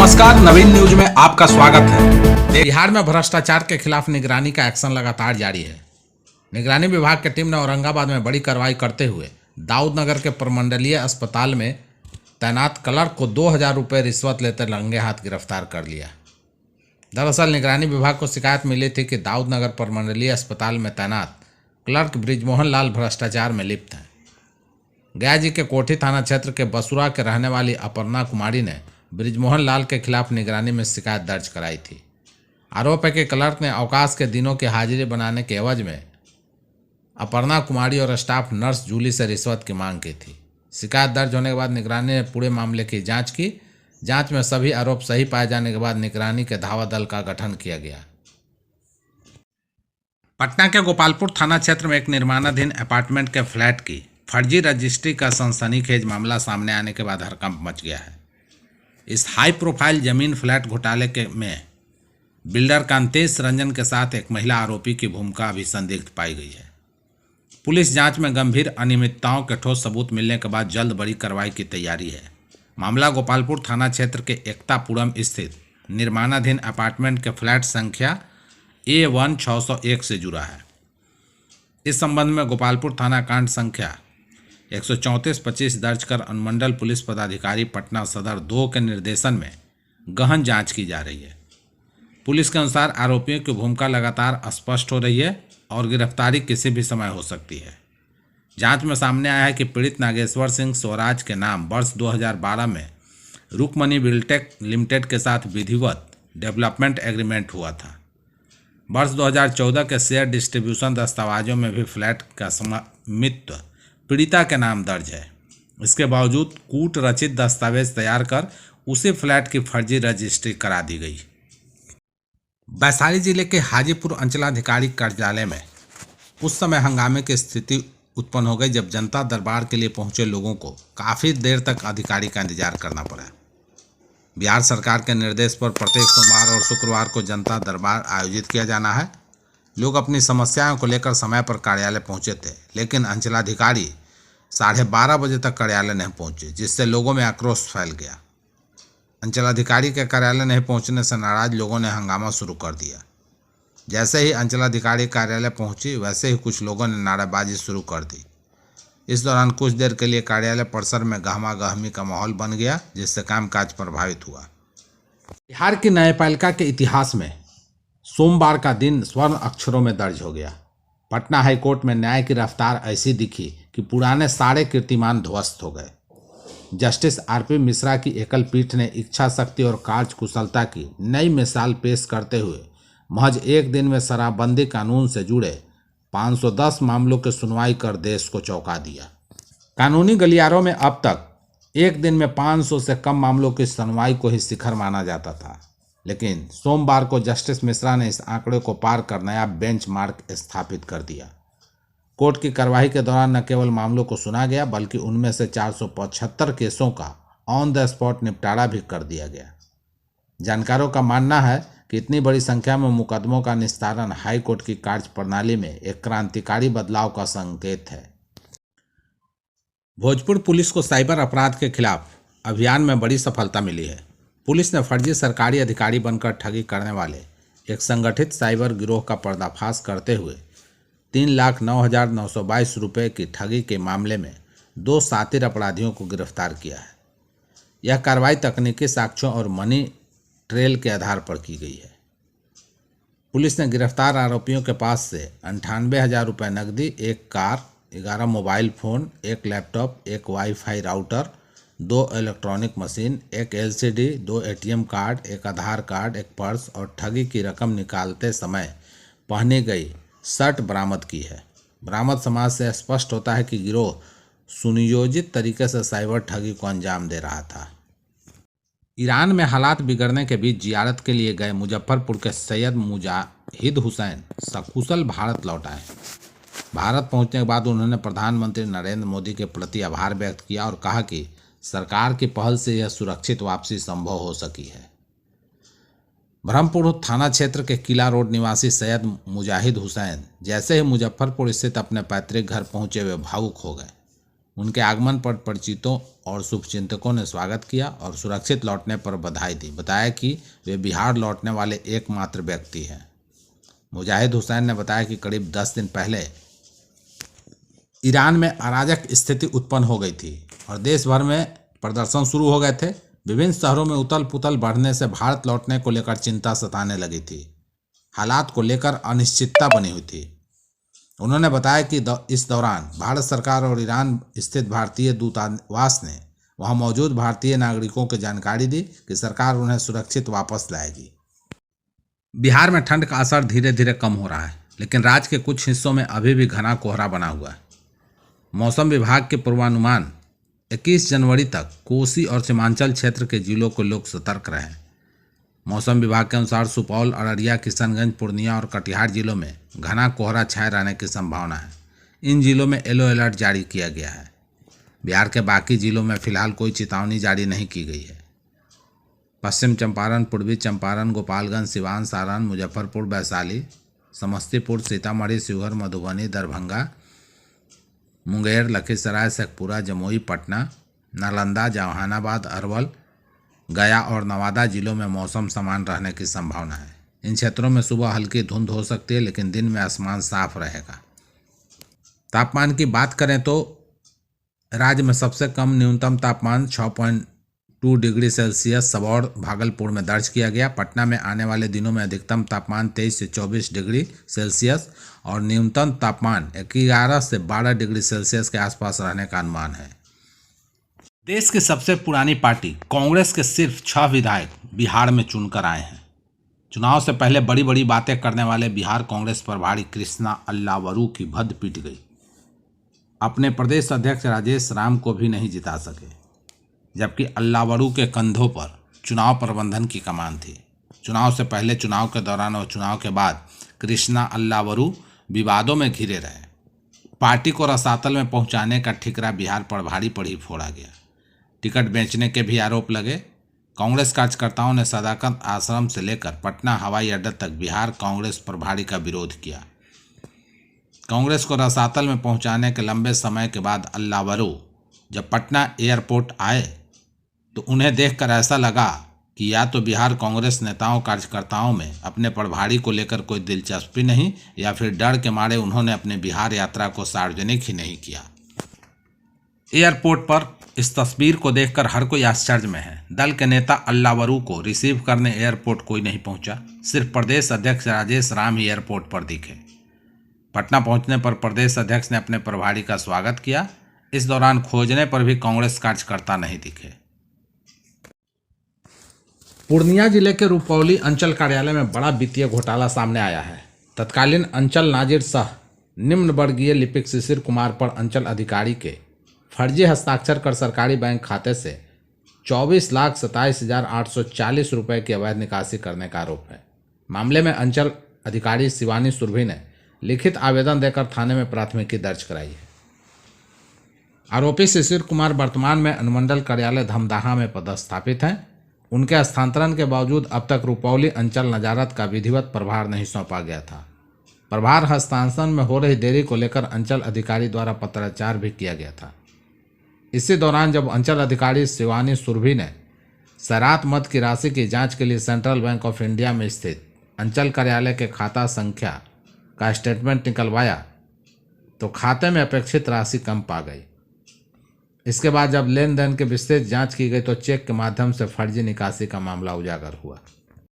नमस्कार, नवीन न्यूज में आपका स्वागत है। बिहार में भ्रष्टाचार के खिलाफ निगरानी का एक्शन लगातार जारी है। निगरानी विभाग की टीम ने औरंगाबाद में बड़ी कार्रवाई करते हुए दाऊदनगर के प्रमंडलीय अस्पताल में तैनात क्लर्क को 2000 रुपये रिश्वत लेते रंगे हाथ गिरफ्तार कर लिया। दरअसल निगरानी विभाग को शिकायत मिली थी कि दाऊदनगर प्रमंडलीय अस्पताल में तैनात क्लर्क बृजमोहन लाल भ्रष्टाचार में लिप्त हैं। गया जी के कोठी थाना क्षेत्र के बसुरा के रहने वाली अपर्णा कुमारी ने बृजमोहन लाल के खिलाफ निगरानी में शिकायत दर्ज कराई थी। आरोप है कि क्लर्क ने अवकाश के दिनों की हाजिरी बनाने के एवज में अपर्णा कुमारी और स्टाफ नर्स जूली से रिश्वत की मांग की थी। शिकायत दर्ज होने के बाद निगरानी ने पूरे मामले की जांच की। जांच में सभी आरोप सही पाए जाने के बाद निगरानी के धावा दल का गठन किया गया। पटना के गोपालपुर थाना क्षेत्र में एक निर्माणाधीन अपार्टमेंट के फ्लैट की फर्जी रजिस्ट्री का सनसनीखेज मामला सामने आने के बाद हड़कंप मच गया है। इस हाई प्रोफाइल जमीन फ्लैट घोटाले में बिल्डर कांतेश रंजन के साथ एक महिला आरोपी की भूमिका अभी संदिग्ध पाई गई है। पुलिस जांच में गंभीर अनियमितताओं के ठोस सबूत मिलने के बाद जल्द बड़ी कार्रवाई की तैयारी है। मामला गोपालपुर थाना क्षेत्र के एकतापुरम स्थित निर्माणाधीन अपार्टमेंट के फ्लैट संख्या A1 601 से जुड़ा है। इस संबंध में गोपालपुर थाना कांड संख्या 134-25 दर्ज कर अनुमंडल पुलिस पदाधिकारी पटना सदर 2 के निर्देशन में गहन जांच की जा रही है। पुलिस के अनुसार आरोपियों की भूमिका लगातार स्पष्ट हो रही है और गिरफ्तारी किसी भी समय हो सकती है। जांच में सामने आया है कि पीड़ित नागेश्वर सिंह स्वराज के नाम वर्ष 2012 में रुकमनी बिल्टेक लिमिटेड के साथ विधिवत डेवलपमेंट एग्रीमेंट हुआ था। वर्ष 2014 के शेयर डिस्ट्रीब्यूशन दस्तावेजों में भी फ्लैट का स्वामित्व पीड़िता के नाम दर्ज है। इसके बावजूद कूट रचित दस्तावेज तैयार कर उसी फ्लैट की फर्जी रजिस्ट्री करा दी गई। वैशाली जिले के हाजीपुर अंचलाधिकारी कार्यालय में उस समय हंगामे की स्थिति उत्पन्न हो गई जब जनता दरबार के लिए पहुंचे लोगों को काफ़ी देर तक अधिकारी का इंतजार करना पड़ा। बिहार सरकार के निर्देश पर प्रत्येक सोमवार और शुक्रवार को जनता दरबार आयोजित किया जाना है। लोग अपनी समस्याओं को लेकर समय पर कार्यालय पहुंचे थे, लेकिन अंचलाधिकारी 12:30 बजे तक कार्यालय नहीं पहुंचे, जिससे लोगों में आक्रोश फैल गया। अंचलाधिकारी के कार्यालय नहीं पहुंचने से नाराज लोगों ने हंगामा शुरू कर दिया। जैसे ही अंचलाधिकारी कार्यालय पहुंची, वैसे ही कुछ लोगों ने नारेबाजी शुरू कर दी। इस दौरान कुछ देर के लिए कार्यालय परिसर में गहमा-गहमी का माहौल बन गया, जिससे कामकाज प्रभावित हुआ। बिहार की न्यायपालिका के इतिहास में सोमवार का दिन स्वर्ण अक्षरों में दर्ज हो गया। पटना हाईकोर्ट में न्याय की रफ्तार ऐसी दिखी कि पुराने सारे कीर्तिमान ध्वस्त हो गए। जस्टिस RP मिश्रा की एकल पीठ ने इच्छा शक्ति और कार्यकुशलता की नई मिसाल पेश करते हुए महज एक दिन में शराबबंदी कानून से जुड़े 510 मामलों की सुनवाई कर देश को चौंका दिया। कानूनी गलियारों में अब तक एक दिन में 500 से कम मामलों की सुनवाई को ही शिखर माना जाता था, लेकिन सोमवार को जस्टिस मिश्रा ने इस आंकड़े को पार कर नया बेंचमार्क स्थापित कर दिया। कोर्ट की कार्रवाई के दौरान न केवल मामलों को सुना गया, बल्कि उनमें से 475 केसों का ऑन द स्पॉट निपटारा भी कर दिया गया। जानकारों का मानना है कि इतनी बड़ी संख्या में मुकदमों का निस्तारण हाई कोर्ट की कार्य प्रणाली में एक क्रांतिकारी बदलाव का संकेत है। भोजपुर पुलिस को साइबर अपराध के खिलाफ अभियान में बड़ी सफलता मिली है। पुलिस ने फर्जी सरकारी अधिकारी बनकर ठगी करने वाले एक संगठित साइबर गिरोह का पर्दाफाश करते हुए 3,09,922 रुपये की ठगी के मामले में 2 शातिर अपराधियों को गिरफ्तार किया है। यह कार्रवाई तकनीकी साक्ष्यों और मनी ट्रेल के आधार पर की गई है। पुलिस ने गिरफ्तार आरोपियों के पास से 98,000 रुपये नकदी, एक कार, 11 मोबाइल फ़ोन, एक लैपटॉप, एक वाईफाई राउटर, 2 इलेक्ट्रॉनिक मशीन, एक LCD, 2 ATM कार्ड, एक आधार कार्ड, एक पर्स और ठगी की रकम निकालते समय पहनी गई शर्ट बरामद की है। बरामद समाज से स्पष्ट होता है कि गिरोह सुनियोजित तरीके से साइबर ठगी को अंजाम दे रहा था। ईरान में हालात बिगड़ने के बीच जियारत के लिए गए मुजफ्फरपुर के सैयद मुजाहिद हुसैन सकुशल भारत लौट आए। भारत पहुंचने के बाद उन्होंने प्रधानमंत्री नरेंद्र मोदी के प्रति आभार व्यक्त किया और कहा कि सरकार की पहल से यह सुरक्षित वापसी संभव हो सकी है। ब्रह्मपुर थाना क्षेत्र के किला रोड निवासी सैयद मुजाहिद हुसैन जैसे ही मुजफ्फरपुर स्थित अपने पैतृक घर पहुंचे वे भावुक हो गए। उनके आगमन पर परिचितों और शुभचिंतकों ने स्वागत किया और सुरक्षित लौटने पर बधाई दी। बताया कि वे बिहार लौटने वाले एकमात्र व्यक्ति हैं। मुजाहिद हुसैन ने बताया कि करीब 10 दिन पहले ईरान में अराजक स्थिति उत्पन्न हो गई थी और देश भर में प्रदर्शन शुरू हो गए थे। विभिन्न शहरों में उथल पुथल बढ़ने से भारत लौटने को लेकर चिंता सताने लगी थी। हालात को लेकर अनिश्चितता बनी हुई थी। उन्होंने बताया कि इस दौरान भारत सरकार और ईरान स्थित भारतीय दूतावास ने वहां मौजूद भारतीय नागरिकों को जानकारी दी कि सरकार उन्हें सुरक्षित वापस लाएगी। बिहार में ठंड का असर धीरे धीरे कम हो रहा है, लेकिन राज्य के कुछ हिस्सों में अभी भी घना कोहरा बना हुआ है। मौसम विभाग के पूर्वानुमान 21 जनवरी तक कोसी और सीमांचल क्षेत्र के जिलों को लोग सतर्क रहें। मौसम विभाग के अनुसार सुपौल, अररिया, किशनगंज, पूर्णिया और कटिहार जिलों में घना कोहरा छाए रहने की संभावना है। इन जिलों में येलो अलर्ट जारी किया गया है। बिहार के बाकी जिलों में फिलहाल कोई चेतावनी जारी नहीं की गई है। पश्चिम चंपारण, पूर्वी चंपारण, गोपालगंज, सिवान, सारण, मुजफ्फरपुर, वैशाली, समस्तीपुर, सीतामढ़ी, शिवहर, मधुबनी, दरभंगा, मुंगेर, लखीसराय, शेखपुरा, जमुई, पटना, नालंदा, जहानाबाद, अरवल, गया और नवादा जिलों में मौसम समान रहने की संभावना है। इन क्षेत्रों में सुबह हल्की धुंध हो सकती है, लेकिन दिन में आसमान साफ रहेगा। तापमान की बात करें तो राज्य में सबसे कम न्यूनतम तापमान 6.2 डिग्री सेल्सियस सबौर, भागलपुर में दर्ज किया गया। पटना में आने वाले दिनों में अधिकतम तापमान 23 से 24 डिग्री सेल्सियस और न्यूनतम तापमान 11 से 12 डिग्री सेल्सियस के आसपास रहने का अनुमान है। देश की सबसे पुरानी पार्टी कांग्रेस के सिर्फ 6 विधायक बिहार में चुनकर आए हैं। चुनाव से पहले बड़ी बड़ी बातें करने वाले बिहार कांग्रेस प्रभारी कृष्णा अल्लावरू की भद्द पीट गई। अपने प्रदेश अध्यक्ष राजेश राम को भी नहीं जिता सके, जबकि अल्लावरू के कंधों पर चुनाव प्रबंधन की कमान थी। चुनाव से पहले, चुनाव के दौरान और चुनाव के बाद कृष्णा अल्लावरू विवादों में घिरे रहे। पार्टी को रसातल में पहुंचाने का ठिकरा बिहार प्रभारी पर ही फोड़ा गया। टिकट बेचने के भी आरोप लगे। कांग्रेस कार्यकर्ताओं ने सदाकत आश्रम से लेकर पटना हवाई अड्डा तक बिहार कांग्रेस प्रभारी का विरोध किया। कांग्रेस को रसातल में पहुंचाने के लंबे समय के बाद अल्लावरू जब पटना एयरपोर्ट आए तो उन्हें देखकर ऐसा लगा कि या तो बिहार कांग्रेस नेताओं कार्यकर्ताओं में अपने प्रभारी को लेकर कोई दिलचस्पी नहीं, या फिर डर के मारे उन्होंने अपने बिहार यात्रा को सार्वजनिक ही नहीं किया। एयरपोर्ट पर इस तस्वीर को देखकर हर कोई आश्चर्य में है। दल के नेता अल्लावरू को रिसीव करने एयरपोर्ट कोई नहीं पहुंचा। सिर्फ प्रदेश अध्यक्ष राजेश राम ही एयरपोर्ट पर दिखे। पटना पहुंचने पर प्रदेश अध्यक्ष ने अपने प्रभारी का स्वागत किया। इस दौरान खोजने पर भी कांग्रेस कार्यकर्ता नहीं दिखे। पूर्णिया जिले के रुपौली अंचल कार्यालय में बड़ा वित्तीय घोटाला सामने आया है। तत्कालीन अंचल नाजिर सह निम्न वर्गीय लिपिक शिशिर कुमार पर अंचल अधिकारी के फर्जी हस्ताक्षर कर सरकारी बैंक खाते से 24,27,840 रुपये की अवैध निकासी करने का आरोप है। मामले में अंचल अधिकारी शिवानी सुरभि ने लिखित आवेदन देकर थाने में प्राथमिकी दर्ज कराई है। आरोपी शिशिर कुमार वर्तमान में अनुमंडल कार्यालय धमदाहा में पदस्थापित हैं। उनके स्थानांतरण के बावजूद अब तक रुपौली अंचल नजारत का विधिवत प्रभार नहीं सौंपा गया था। प्रभार हस्तांतरण में हो रही देरी को लेकर अंचल अधिकारी द्वारा पत्राचार भी किया गया था। इसी दौरान जब अंचल अधिकारी शिवानी सुरभि ने सरात मत की राशि की जांच के लिए सेंट्रल बैंक ऑफ इंडिया में स्थित अंचल कार्यालय के खाता संख्या का स्टेटमेंट निकलवाया तो खाते में अपेक्षित राशि कम पा गई। इसके बाद जब लेन देन के विस्तृत जांच की गई तो चेक के माध्यम से फर्जी निकासी का मामला उजागर हुआ।